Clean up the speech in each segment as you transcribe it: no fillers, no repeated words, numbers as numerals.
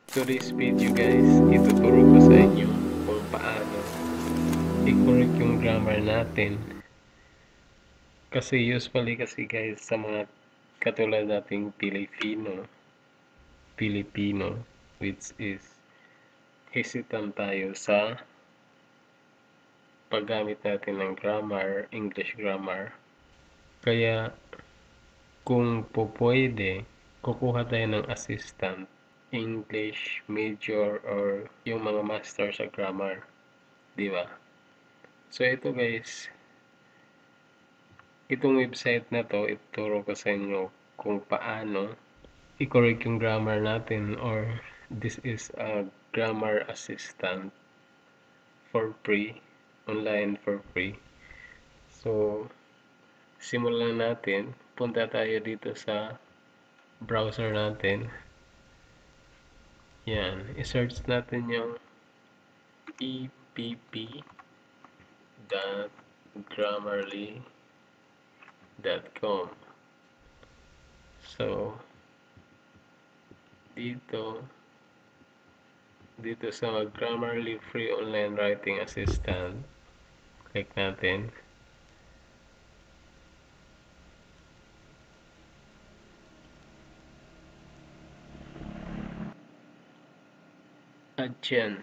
Today's video guys, ituturo ko sa inyo kung paano i-correct yung grammar natin. Kasi usually kasi guys sa mga katulad nating Pilipino, which is hesitant tayo sa paggamit natin ng grammar, English grammar. Kaya kung pwede, kukuha tayo ng assistant, English major or yung mga master sa grammar. Di ba? So ito guys, itong website na to, ituturo ko sa inyo kung paano i-correct yung grammar natin, or this is a grammar assistant for free, online for free. So, simulan natin. Punta tayo dito sa browser natin. Yan, i-search natin yung epp.grammarly.com. So, dito sa Grammarly Free Online Writing Assistant, click natin. At yan,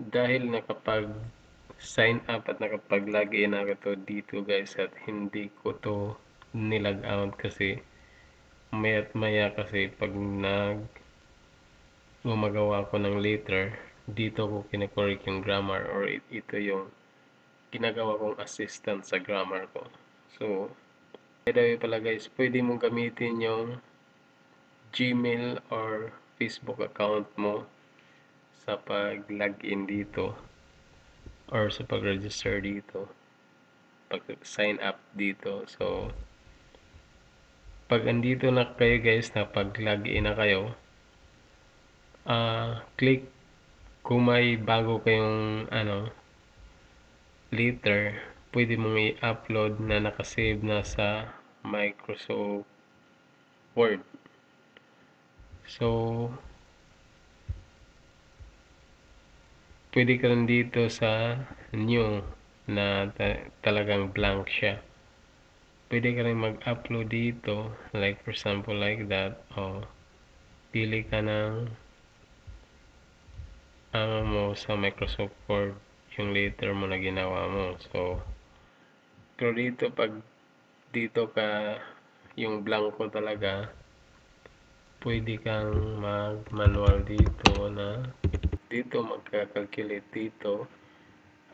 dahil nakapag-sign up at nakapag-login ako to dito guys, at hindi ko to nilag out kasi maya't maya kasi pag gumagawa ko ng letter, dito ko kinakorek yung grammar, or ito yung ginagawa kong assistant sa grammar ko. So, by the way pala guys, pwede mong gamitin yung Gmail or Facebook account mo sa pag-login dito or sa pag-register dito, pag-sign up dito. So, pag andito na kayo guys, na pag-login na kayo, click kung may bago kayong letter, pwede mong i-upload na nakasave na sa Microsoft Word. So, pwede ka rin dito sa new na talagang blank siya. Pwede ka rin mag-upload dito, like for example like that. Pili ka ng mo sa Microsoft Word yung letter mo na ginawa mo. So, pero dito pag dito ka yung blanco talaga, pwede kang mag-manual dito na dito magka-calculate dito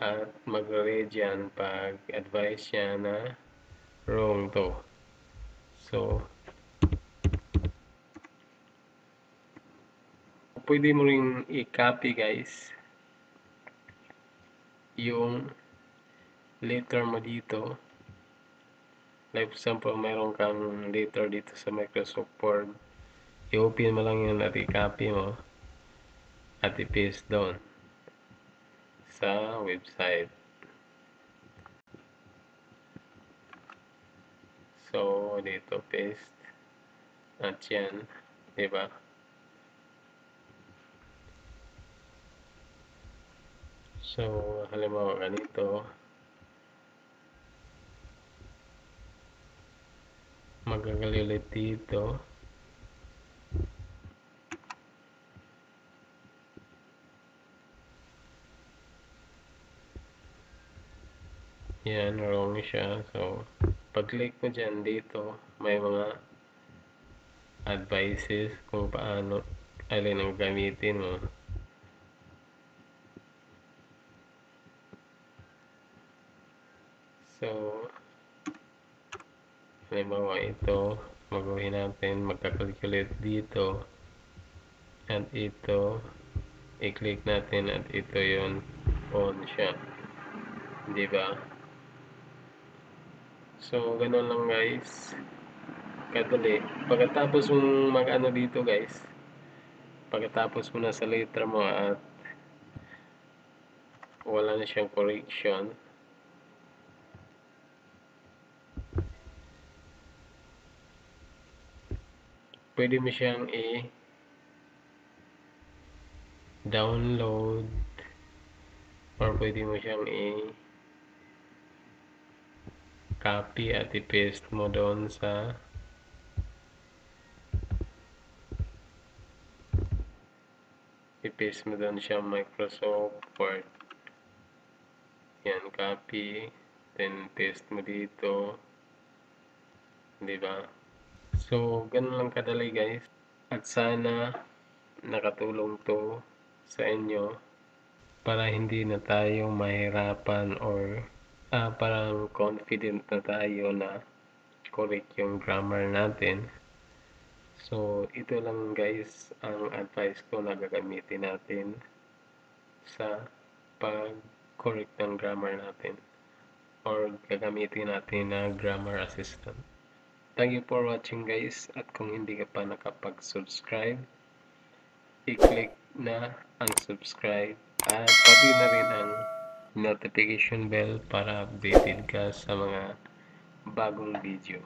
at mag-read yan pag advice niya na wrong to. So, pwede mo rin i-copy guys yung letter mo dito. Like for example, mayroon kang letter dito sa Microsoft Word, i-open mo lang yun at i-copy mo at i-paste doon sa website. So, dito paste at yan, diba? So, halimbawa ganito, magagalit dito. Yan, wrong siya. So, pag-click mo dyan dito, may mga advices kung paano, alin ang gamitin mo. So, halimbawa ito, magawin natin, magka-calculate dito, at ito, i-click natin at ito yon on siya. Diba? So, ganun lang guys. Kadali. Pagkatapos mong mag-ano dito guys, pagkatapos mo na sa letter mo at wala na siyang correction, pwede mo siyang i-download or pwede mo siyang i-copy at i-paste mo doon sa i-paste mo doon siya Microsoft Word. Yan, copy, then paste mo dito, di ba? So, ganun lang kadali guys. At sana nakatulong to sa inyo para hindi na tayo mahirapan or parang confident na tayo na correct yung grammar natin. So, ito lang guys ang advice ko na gagamitin natin sa pag-correct ng grammar natin or gagamitin natin na grammar assistant. Thank you for watching guys, at kung hindi ka pa nakapag-subscribe, i-click na ang subscribe at pati na rin ang notification bell para updated ka sa mga bagong video.